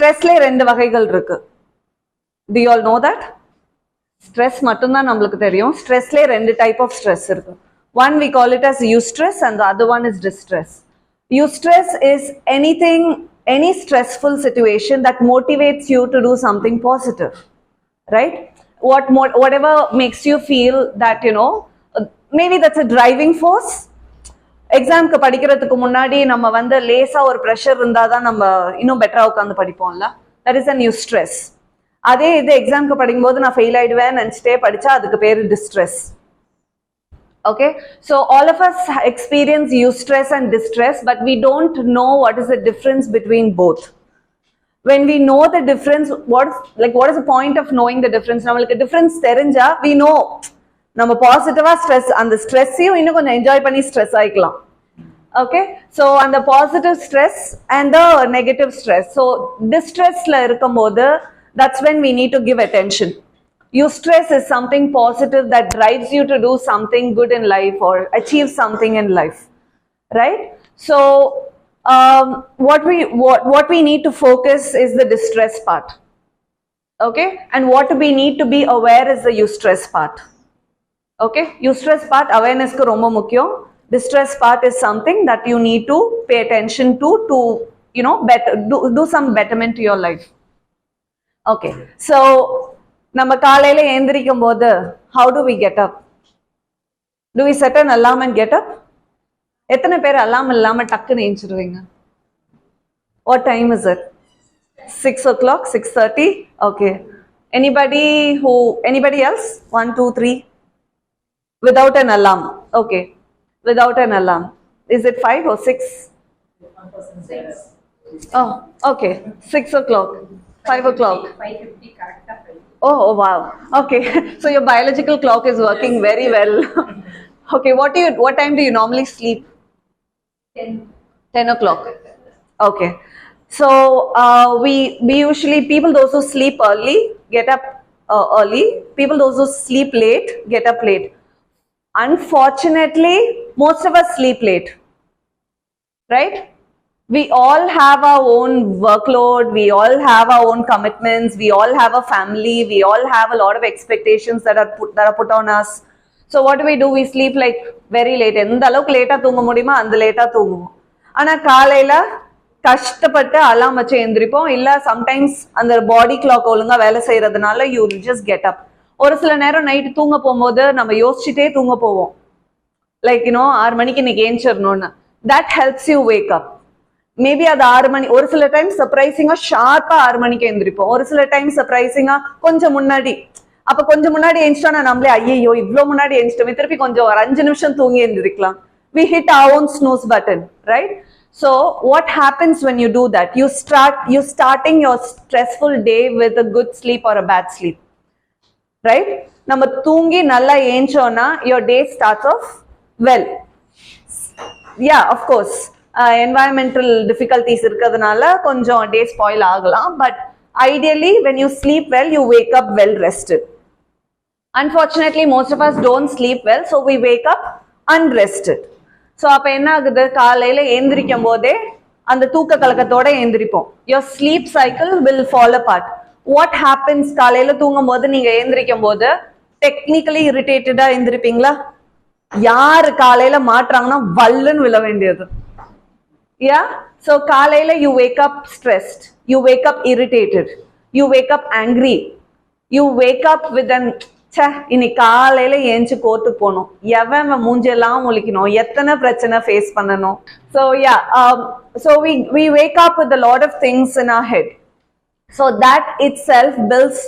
ஸ்ட்ரெஸ்ல ரெண்டு வகைகள் இருக்கு. Do you all know that? Stress மட்டும்தான் நம்மளுக்கு தெரியும். ஸ்ட்ரெஸ்ல ரெண்டு டைப் ஆஃப் ஸ்ட்ரெஸ் இருக்கு. One we call it as eustress and the other one is distress. Eustress is any stressful situation that motivates you to do something positive, right? Whatever makes you feel that, maybe that's a driving force. எக்ஸாம்க்கு படிக்கிறதுக்கு முன்னாடி நம்ம வந்து லேசா ஒரு pressure இருந்தாதான் நம்ம இன்னும் பெட்டரா உட்காந்து படிப்போம்ல. That is a eustress. அதே இது எக்ஸாம்க்கு படிக்கும்போது நான் ஃபெயில் ஆயிடுவேன் நினைச்சிட்டே படிச்சா அதுக்கு பேரு distress. Okay, so all of us experience eustress and distress, but we don't know what is the difference between both. When we know the difference, what is the point of knowing the difference? Namalukku difference therinja we know நம்ம பாசிட்டிவா stress அந்த ஸ்ட்ரெஸ்ஸையும் இன்னும் கொஞ்சம் enjoy பண்ணி stress ஆயிக்கலாம். Okay, so அந்த positive stress and the negative stress. So டிஸ்ட்ரெஸ்ல இருக்கும்போது that's when we need to give attention. Eustress is something positive that drives you to do something good in life or achieve something in life, right? So what we need to focus is the distress part, okay, and what we need to be aware is the eustress part. Okay, eustress part awareness ku romba mukkiyam. Distress part is something that you need to pay attention to do some betterment to your life. Okay, so நம்ம காலையில எழுந்திரிக்கும் போது how do we get up? Do we set an alarm and get up? எத்தனை பேர் அலாம் இல்லாம டக்குன்னு எழுந்திருவீங்க? What time is it? 6 o'clock, 6:30? Okay. Anybody else? 1, 2, 3? Without an alarm. Okay. Without an alarm. Is it 5 or 6? 6. Oh, okay. 6 o'clock. 5 o'clock. 5:50 correct. Oh, wow. Okay. So your biological clock is working very well. Okay. What time do you normally sleep? 10 o'clock. Okay. So we usually, people those who sleep early get up early. People those who sleep late get up late. Unfortunately, most of us sleep late, right? We all have our own workload, we all have our own commitments, we all have a family, we all have a lot of expectations that are put on us. So what do? We sleep like very late. எந்த அளவுக்கு லேட்டா தூங்க முடியுமோ அந்த லேட்டா தூங்குவோம். ஆனா காலையில கஷ்டப்பட்டு அலாம் வச்சு எந்திரிப்போம். இல்ல சம்டைம்ஸ் அந்த பாடி கிளாக் ஒழுங்கா வேலை செய்யறதுனால you just get up. ஒரு சில நேரம் நைட்டு தூங்க போகும்போது நம்ம யோசிச்சுட்டே தூங்க போவோம். லைக் 6 மணிக்கு இன்னைக்கு ஏஞ்சிடணும்னு. That helps you wake up. Maybe அது 6 மணி, ஒரு சில டைம் சர்ப்ரைசிங்கா ஷார்ப்பா 6 மணிக்கு எழுந்திரிப்போம். ஒரு சில டைம் சர்ப்ரைசிங்கா கொஞ்சம் முன்னாடி. அப்ப கொஞ்சம் முன்னாடி எழுந்திட்டோம்னா நம்மளே ஐயோ இவ்வளோ முன்னாடி எழுந்திட்டோமே, திருப்பி கொஞ்சம் ஒரு 5 நிமிஷம் தூங்கி எழுந்திரிக்கலாம். We hit our own snooze button, right? So what happens when you do that? You starting your stressful day with a good sleep or a bad sleep, right? நம்ம தூங்கி நல்லா ஏஞ்சோம்னா your day starts off well. Yeah, of course. Environmental difficulties இருக்கிறதுனால கொஞ்சம் டே spoil ஆகலாம். But ideally when you sleep well, you wake up well rested. Unfortunately, most of us don't sleep well, so we wake up unrested. So அப்ப என்ன ஆகுது? காலையில எழுந்திரிக்கும் போதே அந்த தூக்க கலக்கத்தோட எழுந்திரிப்போம். Your sleep cycle will fall apart. What happens? காலையில தூங்கும் போது நீங்க எழுந்திரிக்கும் போது டெக்னிக்கலி இரிட்டேட்டடா எழுந்திருப்பீங்களா? யாரு காலையில மாற்றாங்கன்னா வல்லுன்னு விழ வேண்டியது. Yeah, so காலையில you wake up stressed, you wake up irritated, you wake up angry, you wake up with an இன்னைக்கு காலையில ஏஞ்சி கோர்ட்டுக்கு போகணும், எவன் மூஞ்செல்லாம் முழிக்கணும், எத்தனை பிரச்சனை ஃபேஸ் பண்ணணும். So yeah, so we wake up with a lot of things in our head. So that itself builds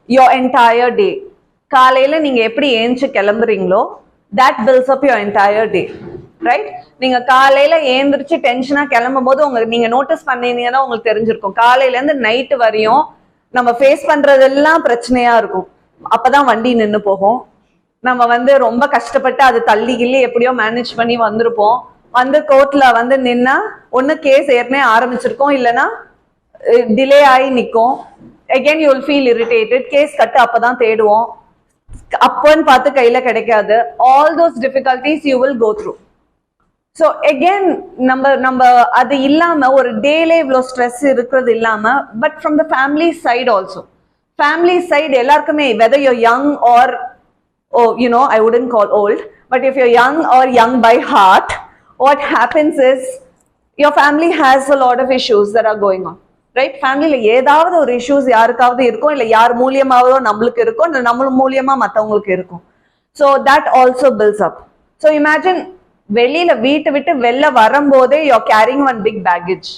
your entire day. காலையில நீங்க எப்படி ஏஞ்சி கிளம்புறீங்களோ that builds up your entire day, right? நீங்க காலையில ஏந்திரிச்சு டென்ஷனா கிளம்பும் போது நீங்க நோட்டீஸ் பண்ணீங்கன்னா உங்களுக்கு தெரிஞ்சிருக்கும், காலையில இருந்து நைட்டு வரையும் நம்ம ஃபேஸ் பண்றதெல்லாம் பிரச்சனையா இருக்கும். அப்பதான் வண்டி நின்று போகும். நம்ம ரொம்ப கஷ்டப்பட்டு அது தள்ளி கிள்ளி எப்படியோ மேனேஜ் பண்ணி வந்திருப்போம். கோர்ட்ல நின்னா ஒன்னு கேஸ் ஏற்கனவே ஆரம்பிச்சிருக்கோம், இல்லைன்னா டிலே ஆகி நிற்கும். Again you will feel irritated. Gas cut அப்பதான் தேடுவோம், அப்பன்னு பார்த்து கையில கிடைக்காது. All those difficulties you will go through. So again நம்ம அது இல்லாம ஒரு டேலே இவ்வளோ ஸ்ட்ரெஸ் இருக்கிறது இல்லாம but from the family side also family side எல்லாருக்குமே whether you're young or I wouldn't call old, but if you're young or young by heart, what happens is your family has a lot of issues that are going on, right? Family ஏதாவது ஒரு issues யாருக்காவது இருக்கும், இல்ல யார் மூலியமாவோ நம்மளுக்கு இருக்கும், இல்ல நம்ம மூலியமா மத்தவங்களுக்கு இருக்கும். So that also builds up. So imagine வெளியில வீட்டை விட்டு வெளில வரும்போதே you're carrying one big baggage,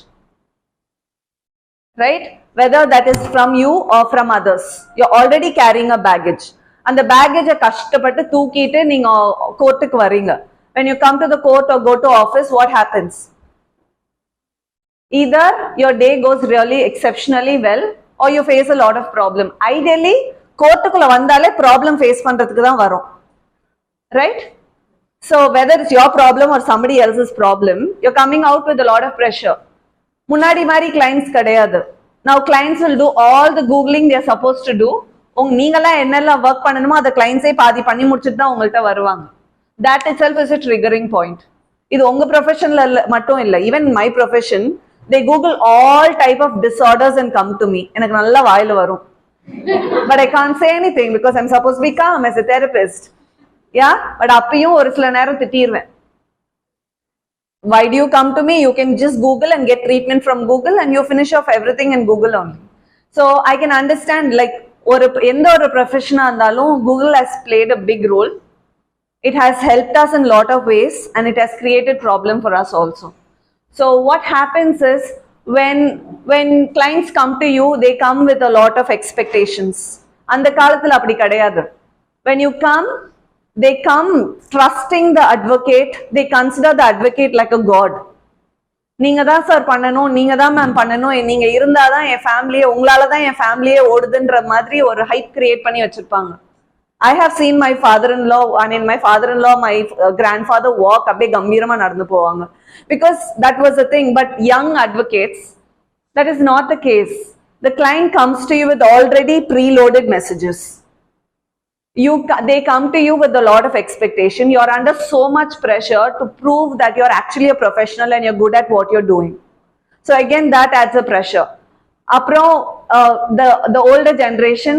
right? Whether that is from you or from others, you're already carrying a baggage. அந்த பேக்கேஜை கஷ்டப்பட்டு தூக்கிட்டு நீங்க கோர்ட்டுக்கு வரீங்க. when you come to the court or go to office, what happens? Either your day goes really exceptionally well or you face a lot of problem. Ideally கோர்ட்டுக்குள்ள வந்தாலே problem face பண்றதுக்கு தான் வரும், right? So whether it's your problem or somebody else's problem, you're coming out with a lot of pressure. முன்னாடி மாதிரி clients கிடையாது. Now clients will do all the googling they are supposed to do. நீங்களாம் என்னெல்லாம் work பண்ணணுமோ அதை கிளைண்ட்ஸே பாதி பண்ணி முடிச்சுட்டு தான் உங்கள்கிட்ட வருவாங்க. That itself is a triggering point. இது உங்க ப்ரொஃபஷன்ல மட்டும் இல்லை, even my profession, they google all type of disorders and come to me. எனக்கு நல்லா வாயில வரும், but I can't say anything because I'm supposed to be calm as a therapist. Yeah, but அப்பயும் ஒரு சில நேரம் திட்டிடுவேன். Why do you come to me? You can just Google and get treatment from Google and you finish off everything in Google only. So I can understand, like எந்த ஒரு ப்ரொஃபஷனா இருந்தாலும் Google has played a big role. It has helped us in lot of ways and it has created problem for us also. So what happens is when clients come to you, they come with a lot of expectations. அந்த காலத்துல அப்படி கிடையாது. When you come, they come trusting the advocate. They consider the advocate like a god. நீங்க தான் sir பண்ணணும், நீங்க தான் ma'am பண்ணணும், நீங்க இருந்தாதான் என் ஃபேமிலியே, உங்களாலதான் என் ஃபேமிலியே ஓடுதுன்ற மாதிரி ஒரு ஹைப் கிரியேட் பண்ணி வச்சிருப்பாங்க. I have seen my father-in-law, my father-in-law, my grandfather walk அப்படியே கம்பீரமா நடந்து போவாங்க. Because that was the thing. But young advocates, that is not the case. The client comes to you with already preloaded messages. They come to you with a lot of expectation. You're under so much pressure to prove that you're actually a professional and you're good at what you're doing. So again, that adds a pressure. Apro the older generation,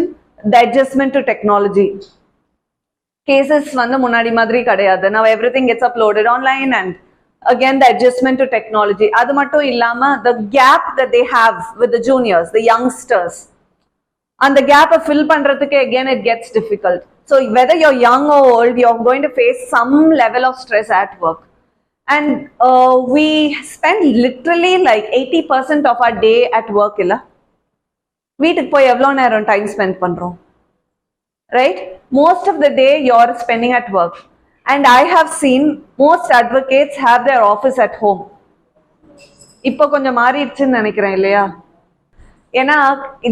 the adjustment to technology. Cases vandu munadi madri kadayadu. Now everything gets uploaded online and again the adjustment to technology. Adu mattum illama the gap that they have with the juniors, the youngsters. And the gap of fill பண்றதுக்கு again it gets difficult. So whether you're young or old, you're going to face some level of stress at work. And we spend literally like 80% of our day at work illa. வீட்டுக்கு போய் எவ்வளவு நேரம் time spend பண்றோம், right? Most of the day you're spending at work. And I have seen most advocates have their office at home. இப்போ கொஞ்சம் மாறிடுச்சுன்னு நினைக்கிறேன் இல்லையா? ஏன்னா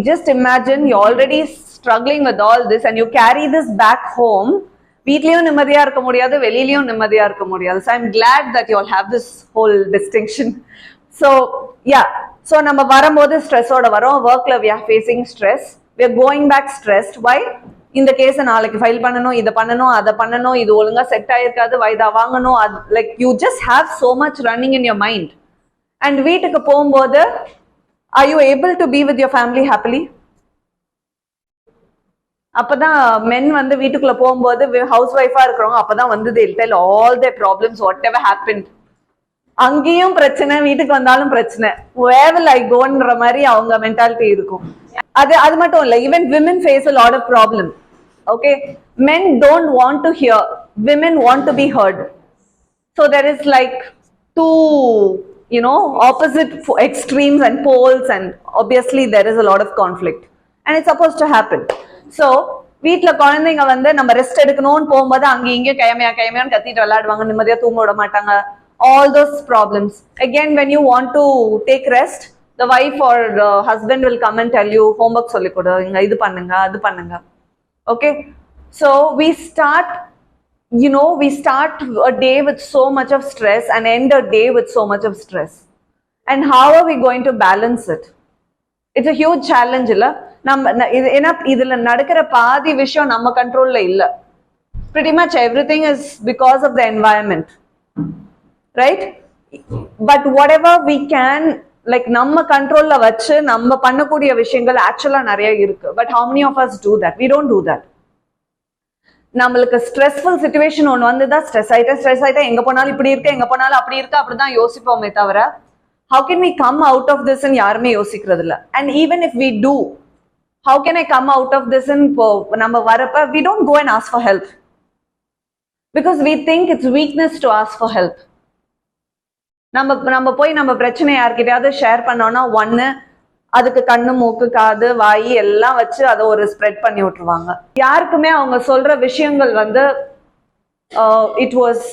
just imagine you're already struggling with all this and you carry this back home. வீட்லயும் நிம்மதியா இருக்க முடியாது, வெளியிலயும் நிம்மதியா இருக்க முடியாது. So I'm glad that you all have this whole distinction. So yeah, so நம்ம வரும்போது ஸ்ட்ரெஸ்ஸோட வரோம். ஒர்க்ல we are facing stress, we are going back stressed. Why? இந்த கேஸை நாளைக்கு ஃபைல் பண்ணணும், இதை பண்ணணும், அதை பண்ணணும், இது ஒழுங்கா செட் ஆயிருக்காது, வைதா வாங்கணும். Like you just have so much running in your mind. And வீட்டுக்கு போகும்போது, are you able to be with your family happily? அப்பதான் men வந்து வீட்டுக்குள்ள போகும்போது ஹவுஸ் ஒய்ஃபா இருக்கிறவங்க அப்பதான் வந்து they'll tell all their problems, whatever happened. அங்கேயும் பிரச்சனை, வீட்டுக்கு வந்தாலும் பிரச்சனை. where will I go ன்ற மாதிரி அவங்க மென்டாலிட்டி இருக்கும். அது மட்டும் இல்ல, even women face a lot of problem. Okay, men don't want to hear, women want to be heard. So there is like two opposite extremes and poles, and obviously there is a lot of conflict and it's supposed to happen. So வீட்ல குழந்தைங்க வந்து நம்ம rest எடுக்கணும்னு போகும்போது அங்க இங்க கைமையான்னு கத்திட்டு விளையாடுவாங்க, நிம்மதியா தூங்க விட மாட்டாங்க. All those problems. Again, when you want to take rest, the wife or the husband will come and tell you homework சொல்லி கொடுங்க, இது பண்ணுங்க, அது பண்ணுங்க. Okay, so we start a day with so much of stress and end a day with so much of stress. And how are we going to balance it? It's a huge challenge illa. ஏன்னா இதுல நடக்கிற பாதி விஷயம் நம்ம கண்ட்ரோல்ல இல்ல. Pretty much everything is because of the environment. right? But whatever we can, like நம்ம கண்ட்ரோல்ல வச்சு நம்ம பண்ணக்கூடிய விஷயங்கள் ஆக்சுவலா நிறைய இருக்கு. But how many of us do that? We don't do that. நம்மளுக்கு ஸ்ட்ரெஸ்ஃபுல் சுச்சுவேஷன் ஒன்று வந்துதா ஸ்ட்ரெஸ் ஆயிட்டா எங்க போனாலும் இப்படி இருக்கு, எங்க போனாலும் அப்படி இருக்கு, அப்படிதான் யோசிப்போமே தவிர how can we come out of this ன்னு யாருமே யோசிக்கிறது இல்ல. And even if we do, how can I come out of this ன்னு நம்ம வரப்ப we don't go and ask for help because we think it's weakness to ask for help. நம்ம போய் நம்ம பிரச்சனை யார்கிட்டயாவது ஷேர் பண்ணோம்னா ஒன்னு அதுக்கு கண்ணு மூக்கு காது வாய் எல்லாம் வச்சு அதை ஒரு ஸ்ப்ரெட் பண்ணி விட்டுருவாங்க. யாருக்குமே அவங்க சொல்ற விஷயங்கள் வந்து இட் வாஸ்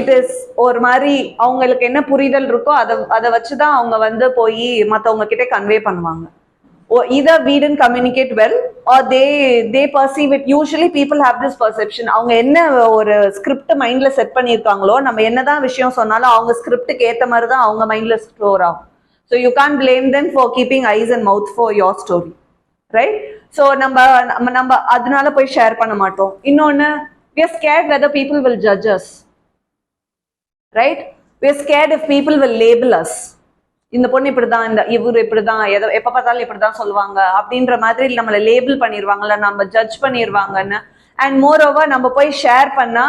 இட் இஸ் ஒரு மாதிரி அவங்களுக்கு என்ன புரிதல் இருக்கோ அதை வச்சுதான் அவங்க வந்து போய் மற்றவங்க கிட்ட கன்வே பண்ணுவாங்க. Either we didn't communicate well or they perceive it. Usually people have this perception. அவங்க என்ன ஒரு ஸ்கிரிப்ட் மைண்ட்ல செட் பண்ணியிருக்காங்களோ நம்ம என்னதான் விஷயம் சொன்னாலும் அவங்க ஸ்கிரிப்டுக்கு ஏற்ற மாதிரி தான் அவங்க மைண்ட்ல ஸ்டோர் ஆகும். So you can't blame them for keeping eyes and mouth for your story, right? So நம்ம அதனால போய் ஷேர் பண்ண மாட்டோம். இன்னொன்னு, we are scared whether people will judge us, right? We are scared if people will label us. இந்த பொண்ணு இப்படிதான், இந்த இவரு இப்படிதான், எப்ப பார்த்தாலும் இப்படிதான் சொல்லுவாங்க அப்படின்ற மாதிரி நம்மளை லேபிள் பண்ணிடுவாங்கல்ல, நம்ம ஜட்ஜ் பண்ணிடுவாங்கன்னு. அண்ட் மோர் ஓவர் நம்ம போய் ஷேர் பண்ணா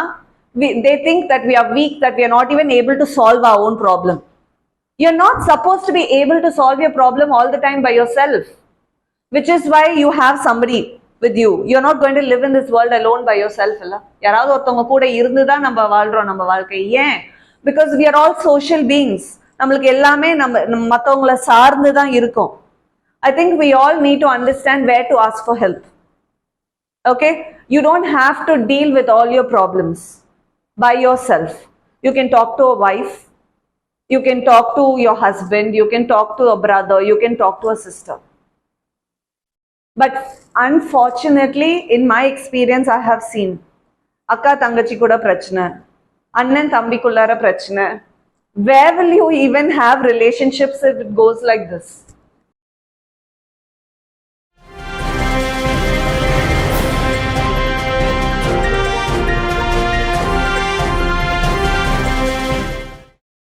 they think that we are weak, that we are not even able to solve our own problem. You're not supposed to be able to solve your problem all the time by yourself, which is why you have somebody with you. You're not going to live in this world alone by yourself. யாராவது ஒருத்தவங்க கூட இருந்துதான் நம்ம வாழ்றோம் நம்ம வாழ்க்கை. ஏன்? Because we are all social beings. நம்மளுக்கு எல்லாமே நம்ம மற்றவங்களை சார்ந்து தான் இருக்கும். I think we all need to understand where to ask for help. Okay? You don't have to deal with all your problems by yourself. You can talk to a wife, you can talk to your husband, you can talk to a brother, you can talk to a sister. But unfortunately, in my experience, I have seen akka tangachi kuda prachana, annan thambi kullara prachana. Where will you even have relationships if it goes like this?